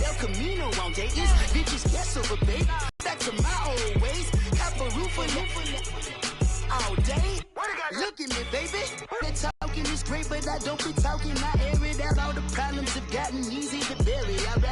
El Camino on Dayton's. Bitches guess over bait. Back to my old ways. Have a roof all day. Look at me, baby. The talking is great, but I don't be talking. I air it out. All the problems have gotten easy to bury. I'd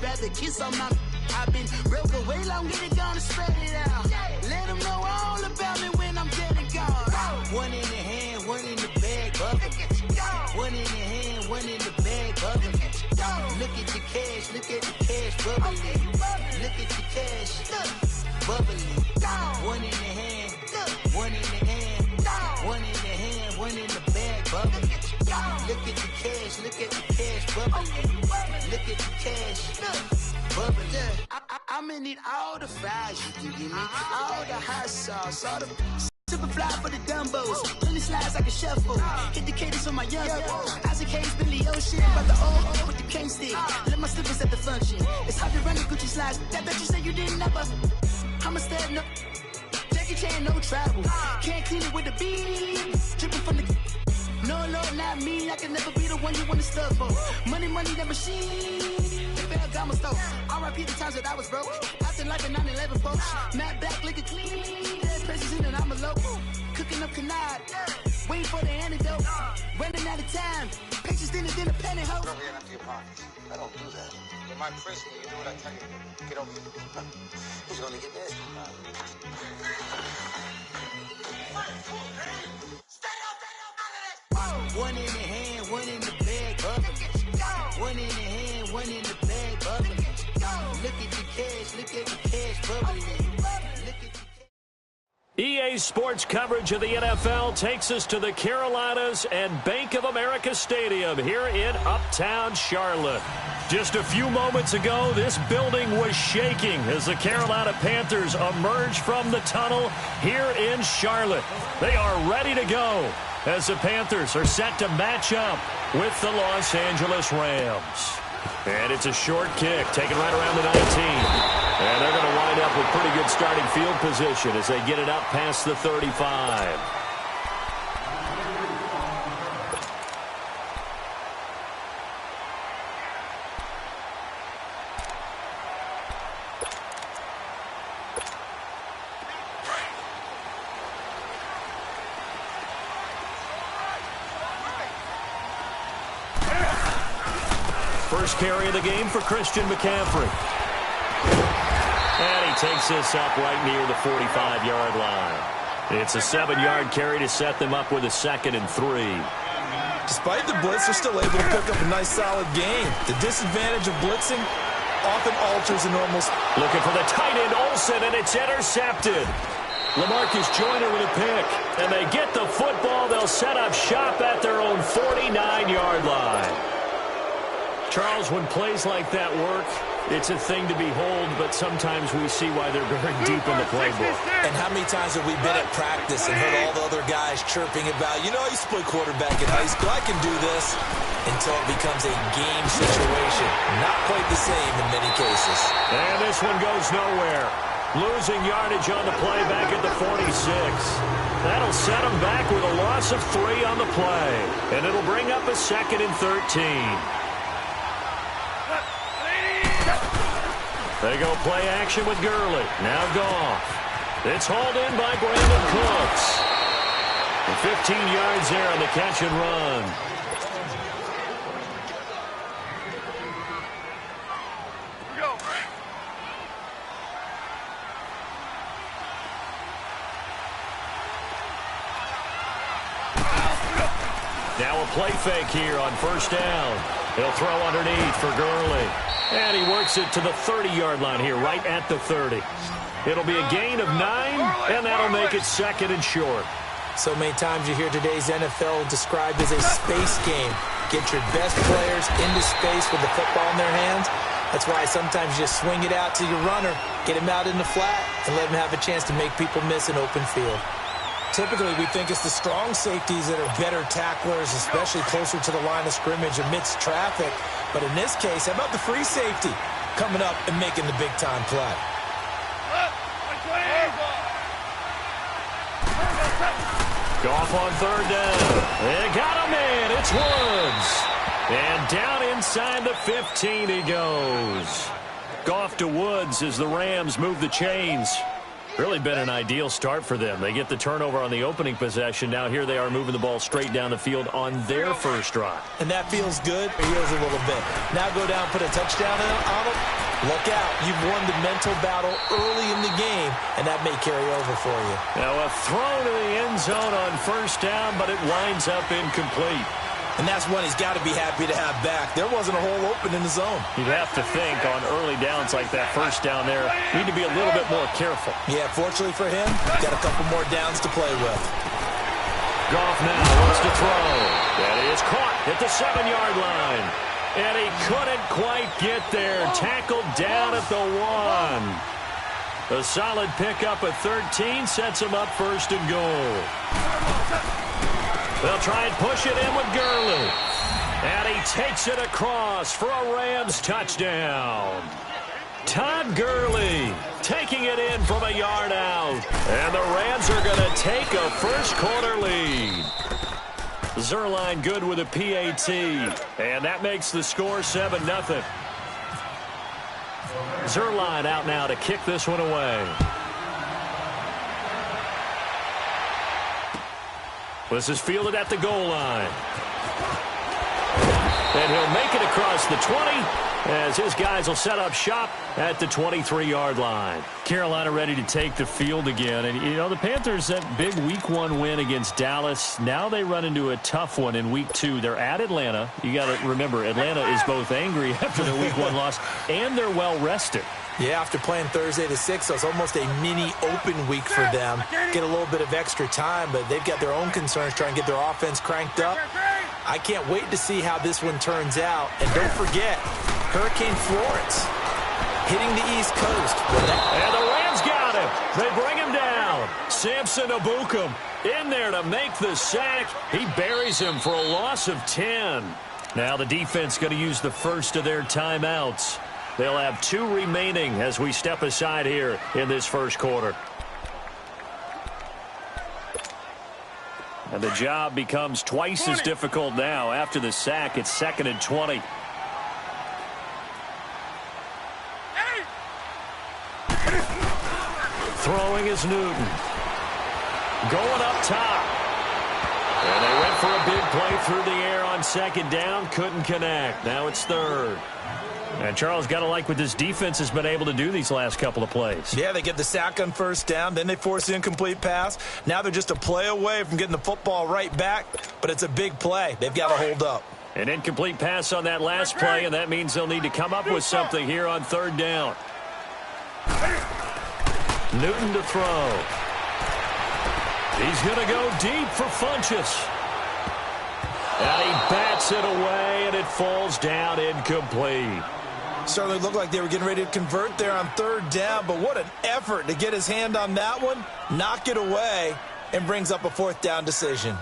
rather kiss on my. I've been broke away long, get it gonna spread it out. Let them know all about me when I'm dead and gone. One in the hand, one in the bag, bubbling. One in the hand, one in the bag, bubbling. Look at the cash, look at the cash bubbling. Look at the cash, bubbling. One in the hand, one in the hand, one in the hand, one in the bag, bubbling. Look at the cash, look at the cash bubbling. Look at the cash, bubbling. I'm gonna need all the fries you can give me, all the hot sauce, all the super fly for the dumbos. 20 slides like a shuffle. Hit the cadence on my young. Isaac Hayes, Billy Ocean, but the old with the cane stick. Let my slippers at the function. It's hard to run the Gucci slides. That bet you say you didn't never. I'm a stab no. Jackie Chan, no travel. Can't clean it with the beat. Dripping from the. No, Lord, not me. I can never be the one you want to stuff for. Money, that machine. Gamma stove. R.I.P. the times that I was broke. After life in 9/11, folks. Matte black, liquor clean. Dead presses in and I'm a local. Cooking up canard. Waiting for the antidote. Running out of time. Patience dinner, penny hoe. Don't get empty your pockets. I don't do that. In my prison, you do what I tell you. Get over here. Who's gonna get this? One in the hand, one in the bag, bubbling. One in the hand, one in the bag, bubbling. Look at the cash, look at the cash bubbling. Look at the EA Sports coverage of the NFL takes us to the Carolinas and Bank of America Stadium here in Uptown Charlotte. Just a few moments ago, this building was shaking as the Carolina Panthers emerged from the tunnel here in Charlotte. They are ready to go as the Panthers are set to match up with the Los Angeles Rams. And it's a short kick taken right around the 19. And they're going to wind up with pretty good starting field position as they get it up past the 35. First carry of the game for Christian McCaffrey. And he takes this up right near the 45-yard line. It's a 7-yard carry to set them up with a 2nd and 3. Despite the blitz, they're still able to pick up a nice, solid gain. The disadvantage of blitzing often alters the normal. Looking for the tight end, Olsen, and it's intercepted. LaMarcus Joyner with a pick. And they get the football. They'll set up shop at their own 49-yard line. Charles, when plays like that work, it's a thing to behold, but sometimes we see why they're very deep in the playbook. And how many times have we been at practice and heard all the other guys chirping about, you know, I used to play quarterback in high school, I can do this, until it becomes a game situation. Not quite the same in many cases. And this one goes nowhere. Losing yardage on the play back at the 46. That'll set them back with a loss of 3 on the play. And it'll bring up a 2nd and 13. They go play action with Gurley. Now Goff. It's hauled in by Brandon Cooks. And 15 yards there on the catch and run. Now a play fake here on first down. He'll throw underneath for Gurley. And he works it to the 30-yard line here, right at the 30. It'll be a gain of 9, and that'll make it 2nd and short. So many times you hear today's NFL described as a space game. Get your best players into space with the football in their hands. That's why sometimes you just swing it out to your runner, get him out in the flat, and let him have a chance to make people miss an open field. Typically, we think it's the strong safeties that are better tacklers, especially closer to the line of scrimmage amidst traffic. But in this case, how about the free safety coming up and making the big-time play? Goff on 3rd down. They got him in. It's Woods. And down inside the 15 he goes. Goff to Woods as the Rams move the chains. Really been an ideal start for them. They get the turnover on the opening possession. Now here they are moving the ball straight down the field on their first drive. And that feels good. It heals a little bit. Now go down, put a touchdown on them. Look out. You've won the mental battle early in the game, and that may carry over for you. Now a throw to the end zone on first down, but it winds up incomplete. And that's one he's got to be happy to have back. There wasn't a hole open in the zone. You'd have to think on early downs like that first down there, need to be a little bit more careful. Yeah, fortunately for him, got a couple more downs to play with. Goff now wants to throw. That is caught at the 7-yard line. And he couldn't quite get there. Tackled down at the 1. A solid pickup at 13 sets him up first and goal. They'll try and push it in with Gurley. And he takes it across for a Rams touchdown. Todd Gurley taking it in from a yard out. And the Rams are going to take a first-quarter lead. Zerline good with a PAT. And that makes the score 7-0. Zerline out now to kick this one away. This is fielded at the goal line. And he'll make it across the 20 as his guys will set up shop at the 23-yard line. Carolina ready to take the field again. And, you know, the Panthers, that big Week 1 win against Dallas, now they run into a tough one in Week 2. They're at Atlanta. You got to remember, Atlanta is both angry after their Week 1 loss, and they're well-rested. Yeah, after playing Thursday the 6th, so it's almost a mini open week for them. Get a little bit of extra time, but they've got their own concerns trying to get their offense cranked up. I can't wait to see how this one turns out. And don't forget, Hurricane Florence hitting the East Coast. And the Rams got him. They bring him down. Samson Ebukam in there to make the sack. He buries him for a loss of 10. Now the defense going to use the first of their timeouts. They'll have 2 remaining as we step aside here in this first quarter. And the job becomes twice as difficult now. After the sack, it's 2nd and 20. Throwing is Newton. Going up top. And they went for a big play through the air on 2nd down. Couldn't connect. Now it's 3rd. And Charles, got to like what this defense has been able to do these last couple of plays. Yeah, they get the sack on first down, then they force the incomplete pass. Now they're just a play away from getting the football right back, but it's a big play. They've got to hold up. An incomplete pass on that last play, and that means they'll need to come up with something here on 3rd down. Newton to throw. He's going to go deep for Funchess. And he bats it away, and it falls down incomplete. Certainly looked like they were getting ready to convert there on 3rd down, but what an effort to get his hand on that one, knock it away, and brings up a 4th down decision.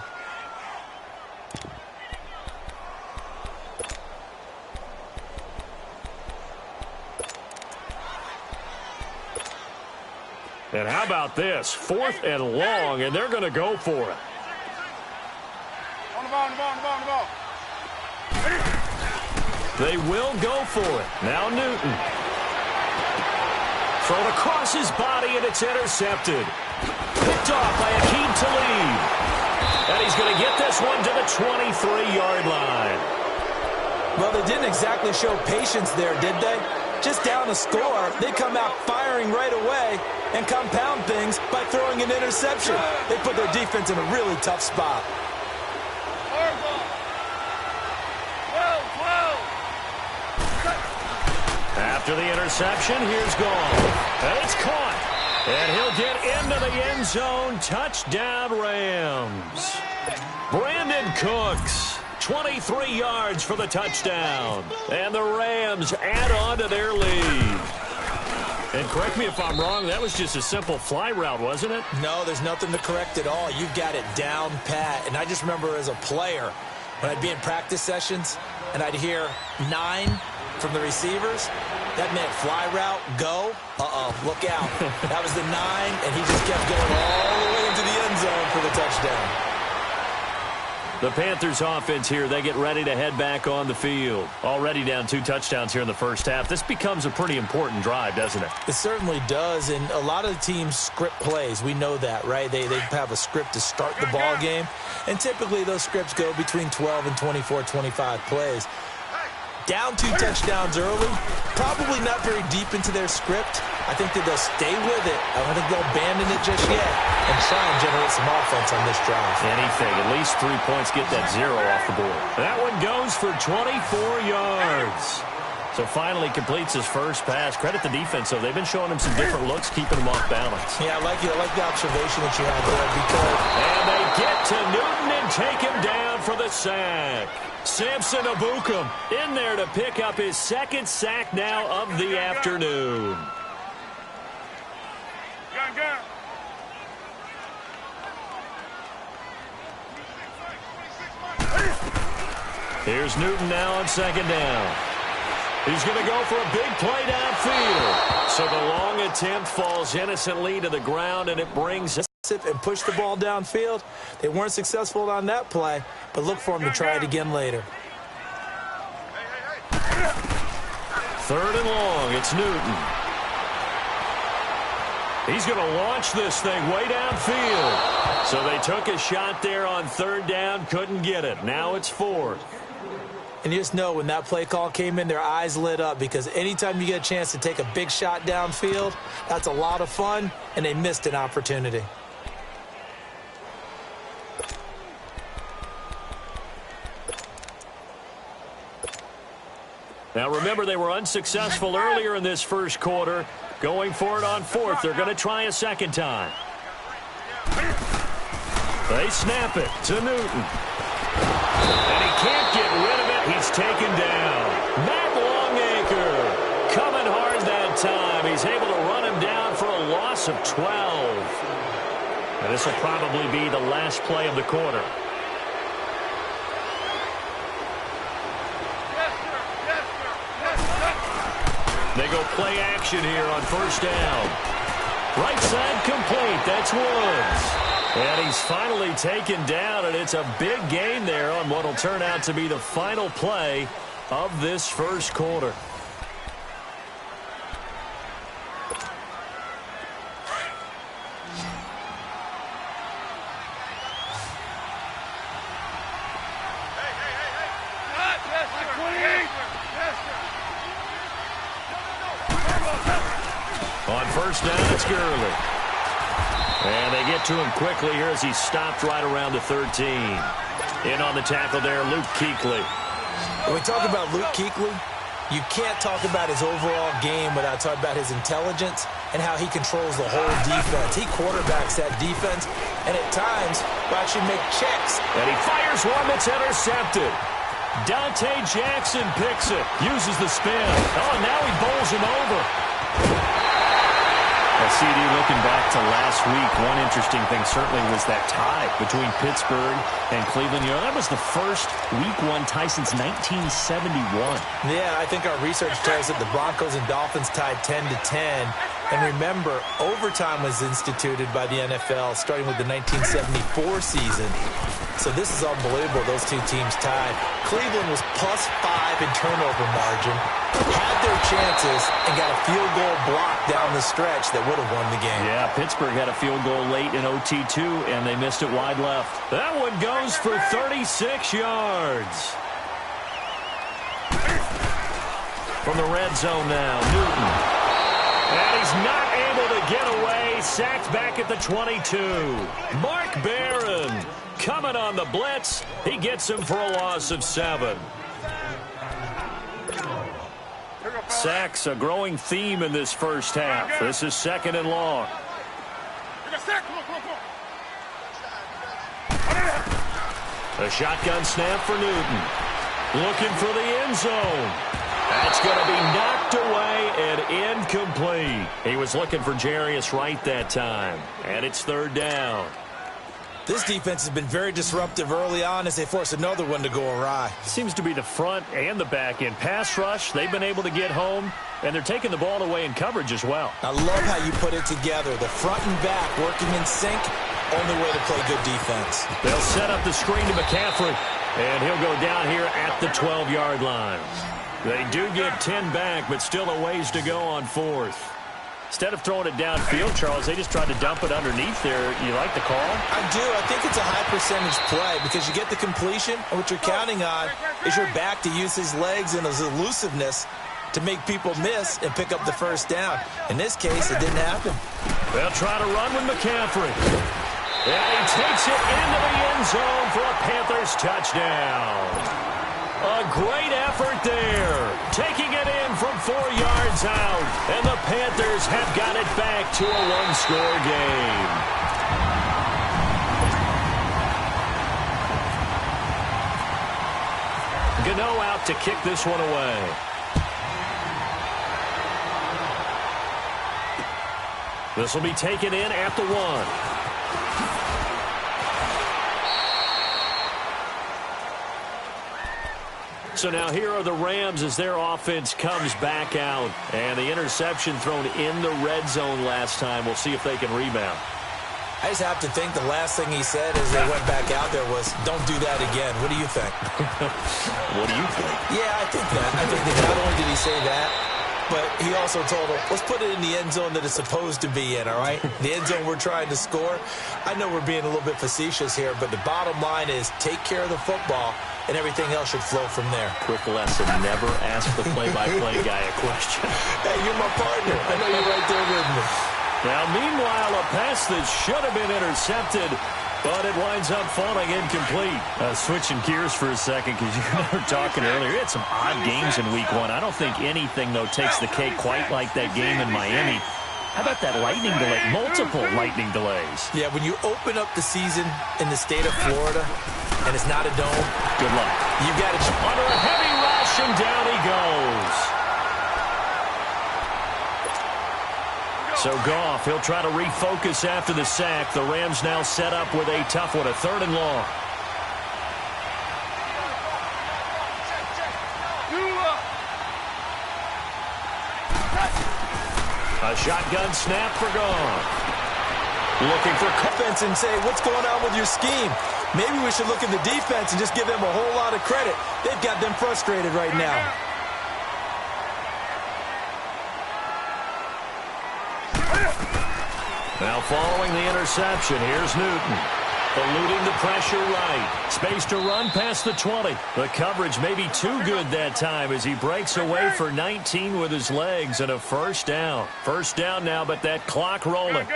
And how about this? 4th and long, and they're going to go for it. On the ball. They will go for it. Now Newton. Thrown across his body, and it's intercepted. Picked off by Akeem Talib. And he's going to get this one to the 23-yard line. Well, they didn't exactly show patience there, did they? Just down a score, they come out firing right away and compound things by throwing an interception. They put their defense in a really tough spot. After the interception, here's Goff. And it's caught. And he'll get into the end zone. Touchdown, Rams. Brandon Cooks, 23 yards for the touchdown. And the Rams add on to their lead. And correct me if I'm wrong, that was just a simple fly route, wasn't it? No, there's nothing to correct at all. You've got it down pat. And I just remember as a player, when I'd be in practice sessions, and I'd hear 9 from the receivers, that meant fly route, go. Look out. That was the 9, and he just kept going all the way into the end zone for the touchdown. The Panthers offense here, they get ready to head back on the field. Already down 2 touchdowns here in the first half. This becomes a pretty important drive, doesn't it? It certainly does, and a lot of the teams script plays. We know that, right? They have a script to start the ball game, and typically those scripts go between 12 and 24, 25 plays. Down 2 touchdowns early, probably not very deep into their script. I think that they'll stay with it. I don't think they'll abandon it just yet and try and generate some offense on this drive. Anything, at least 3 points, get that 0 off the board. That one goes for 24 yards. So finally completes his first pass. Credit the defense, though. They've been showing him some different looks, keeping him off balance. Yeah, I like the observation that you have there because... And they get to Newton and take him down for the sack. Samson Abukum in there to pick up his 2nd sack now of the afternoon. Gun. Here's Newton now on 2nd down. He's going to go for a big play downfield. So the long attempt falls innocently to the ground, and it brings... and push the ball downfield. They weren't successful on that play, but look for them to try it again later. 3rd and long. It's Newton. He's going to launch this thing way downfield. So they took a shot there on 3rd down, couldn't get it. Now it's 4th. And you just know when that play call came in, their eyes lit up because anytime you get a chance to take a big shot downfield, that's a lot of fun, and they missed an opportunity. Now, remember, they were unsuccessful earlier in this first quarter. Going for it on 4th. They're going to try a 2nd time. They snap it to Newton. And he can't get rid of it. He's taken down. Matt Longacre coming hard that time. He's able to run him down for a loss of 12. And this will probably be the last play of the quarter. They go play action here on 1st down. Right side complete. That's Woods. And he's finally taken down, and it's a big gain there on what will turn out to be the final play of this first quarter. On 1st down, it's Gurley. And they get to him quickly here as he stopped right around the 13. In on the tackle there, Luke Kuechly. When we talk about Luke Kuechly, you can't talk about his overall game without talking about his intelligence and how he controls the whole defense. He quarterbacks that defense, and at times will actually make checks. And he fires one that's intercepted. Dante Jackson picks it, uses the spin. Oh, and now he bowls him over. CD, looking back to last week, one interesting thing certainly was that tie between Pittsburgh and Cleveland. You know, that was the first Week 1 tie since 1971. Yeah, I think our research tells that the Broncos and Dolphins tied 10-10. And remember, overtime was instituted by the NFL starting with the 1974 season. So this is unbelievable, those two teams tied. Cleveland was +5 in turnover margin, had their chances, and got a field goal block down the stretch that would have won the game. Yeah, Pittsburgh had a field goal late in OT too, and they missed it wide left. That one goes for 36 yards. From the red zone now, Newton. And he's not able to get away, sacked back at the 22. Mark Barron coming on the blitz. He gets him for a loss of 7. Sacks, a growing theme in this first half. This is 2nd and long. A shotgun snap for Newton. Looking for the end zone. That's going to be knocked away and incomplete. He was looking for Jarius Wright that time. And it's 3rd down. This defense has been very disruptive early on as they force another one to go awry. Seems to be the front and the back end. Pass rush, they've been able to get home, and they're taking the ball away in coverage as well. I love how you put it together. The front and back working in sync, Only way to play good defense. They'll set up the screen to McCaffrey, and he'll go down here at the 12-yard line. They do get 10 back, but still a ways to go on 4th. Instead of throwing it downfield, Charles, they just tried to dump it underneath there. You like the call? I do. I think it's a high-percentage play because you get the completion, and what you're counting on is your back to use his legs and his elusiveness to make people miss and pick up the first down. In this case, it didn't happen. They'll try to run with McCaffrey. And he takes it into the end zone for a Panthers touchdown. A great effort there. Taking it in from 4 yards out. And the Panthers have got it back to a one-score game. Gano out to kick this one away. This will be taken in at the 1. So now here are the Rams as their offense comes back out. And the interception thrown in the red zone last time. We'll see if they can rebound. I just have to think the last thing he said as they went back out there was, don't do that again. What do you think? What do you think? Yeah, I think that. I think that not only did he say that, but he also told him, let's put it in the end zone that it's supposed to be in, all right? The end zone we're trying to score. I know we're being a little bit facetious here, but the bottom line is take care of the football, and everything else should flow from there. Quick lesson, never ask the play-by-play guy a question. Hey, you're my partner. I know you're right there with me. Now, meanwhile, a pass that should have been intercepted, but it winds up falling incomplete. Switching gears for a second, because you were talking earlier, we had some odd games in Week 1. I don't think anything, though, takes the cake quite like that game in Miami. How about that lightning delay? Multiple lightning delays. Yeah, when you open up the season in the state of Florida, and it's not a dome, good luck. You got to under a heavy rush, and down he goes. So Goff, he'll try to refocus after the sack. The Rams now set up with a tough one, a 3rd and long. A shotgun snap for Goff. Looking for offense and say, what's going on with your scheme? Maybe we should look at the defense and just give them a whole lot of credit. They've got them frustrated right now. Now following the interception, here's Newton. Eluding the pressure right. Space to run past the 20. The coverage may be too good that time as he breaks away for 19 with his legs and a first down. First down now, but that clock rolling.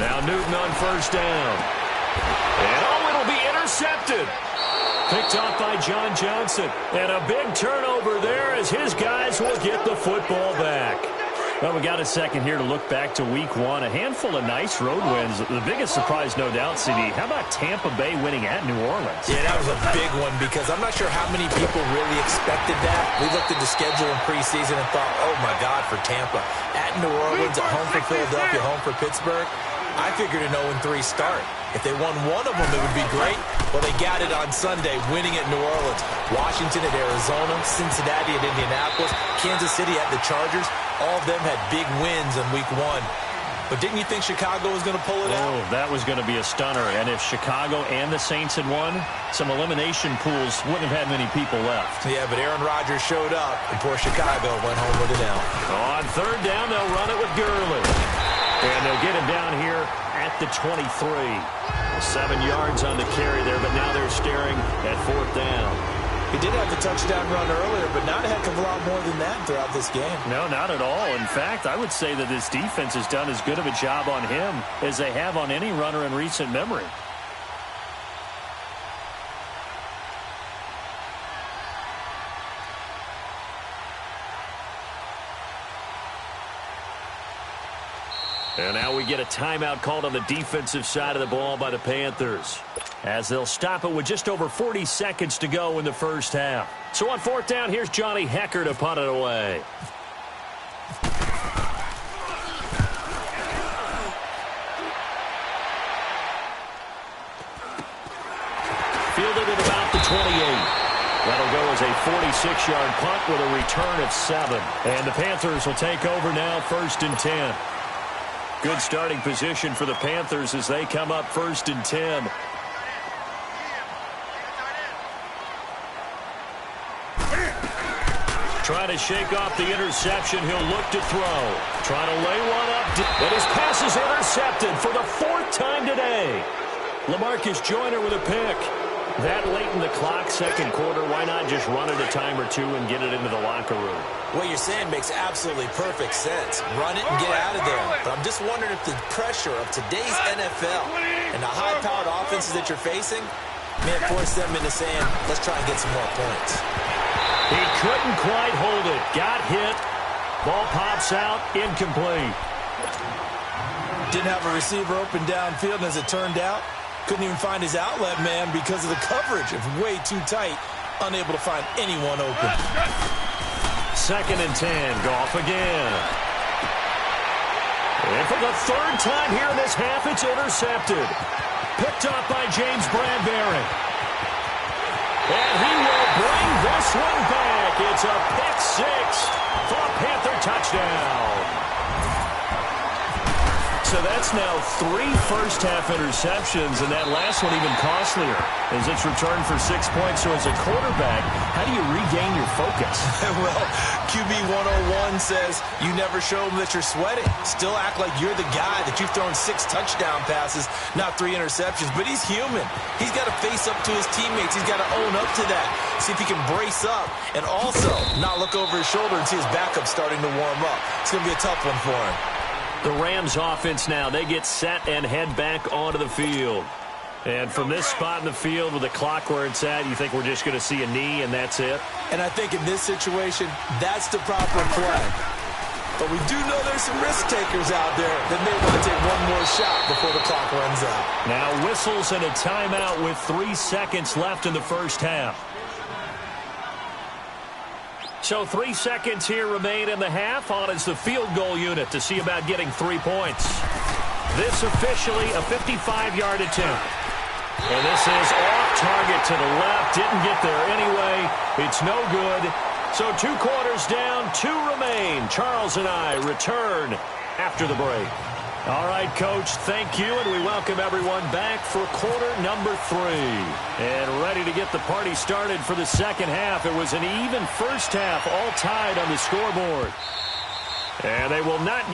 Now Newton on first down. And it'll be intercepted. Picked off by John Johnson. And a big turnover there as his guys will get the football back. Well, we got a second here to look back to Week 1. A handful of nice road wins. The biggest surprise, no doubt, CD. How about Tampa Bay winning at New Orleans? Yeah, that was a big one because I'm not sure how many people really expected that. We looked at the schedule in preseason and thought, oh, my God, for Tampa. At New Orleans, at home for Philadelphia, home for Pittsburgh. I figured an 0-3 start. If they won one of them, it would be great. Well, they got it on Sunday, winning at New Orleans. Washington at Arizona, Cincinnati at Indianapolis, Kansas City at the Chargers. All of them had big wins in Week 1. But didn't you think Chicago was going to pull it out? Oh, that was going to be a stunner. And if Chicago and the Saints had won, some elimination pools wouldn't have had many people left. Yeah, but Aaron Rodgers showed up, and poor Chicago went home with an L. On 3rd down, they'll run it with Gurley. And they'll get him down here at the 23. 7 yards on the carry there, but now they're staring at 4th down. He did have the touchdown run earlier, but not a heck of a lot more than that throughout this game. No, not at all. In fact, I would say that this defense has done as good of a job on him as they have on any runner in recent memory. And now we get a timeout called on the defensive side of the ball by the Panthers, as they'll stop it with just over 40 seconds to go in the first half. So on 4th down, here's Johnny Hecker to punt it away. Fielded at about the 28. That'll go as a 46-yard punt with a return of 7. And the Panthers will take over now, 1st and 10. Good starting position for the Panthers as they come up 1st and 10. Trying to shake off the interception. He'll look to throw. Trying to lay one up. And his pass is intercepted for the 4th time today. LaMarcus Joyner with a pick. That late in the clock, second quarter, why not just run it a time or two and get it into the locker room? What you're saying makes absolutely perfect sense. Run it and get out of there. But I'm just wondering if the pressure of today's NFL and the high-powered offenses that you're facing may force them into saying, let's try and get some more points. He couldn't quite hold it. Got hit. Ball pops out. Incomplete. Didn't have a receiver open downfield, and as it turned out, couldn't even find his outlet man because of the coverage. It's way too tight. Unable to find anyone open. 2nd and 10. Goff again. And for the 3rd time here in this half, it's intercepted. Picked up by James Bradbury. And he will bring this one back. It's a pick 6 for a Panther touchdown. So that's now 3 first-half interceptions, and that last one even costlier as it's returned for 6 points. So as a quarterback, how do you regain your focus? Well, QB 101 says you never show them that you're sweating. Still act like you're the guy that you've thrown 6 touchdown passes, not 3 interceptions. But he's human. He's got to face up to his teammates. He's got to own up to that. See if he can brace up and also not look over his shoulder and see his backup starting to warm up. It's going to be a tough one for him. The Rams offense now, they get set and head back onto the field. And from this spot in the field with the clock where it's at, you think we're just going to see a knee and that's it? And I think in this situation, that's the proper play. But we do know there's some risk takers out there that may want to take one more shot before the clock runs out. Now whistles and a timeout with 3 seconds left in the first half. So 3 seconds here remain in the half. On is the field goal unit to see about getting 3 points. This officially a 55-yard attempt. And this is off target to the left. Didn't get there anyway. It's no good. So 2 quarters down, 2 remain. Charles and I return after the break. All right, Coach, thank you, and we welcome everyone back for quarter number 3. And ready to get the party started for the second half. It was an even first half, all tied on the scoreboard. And they will not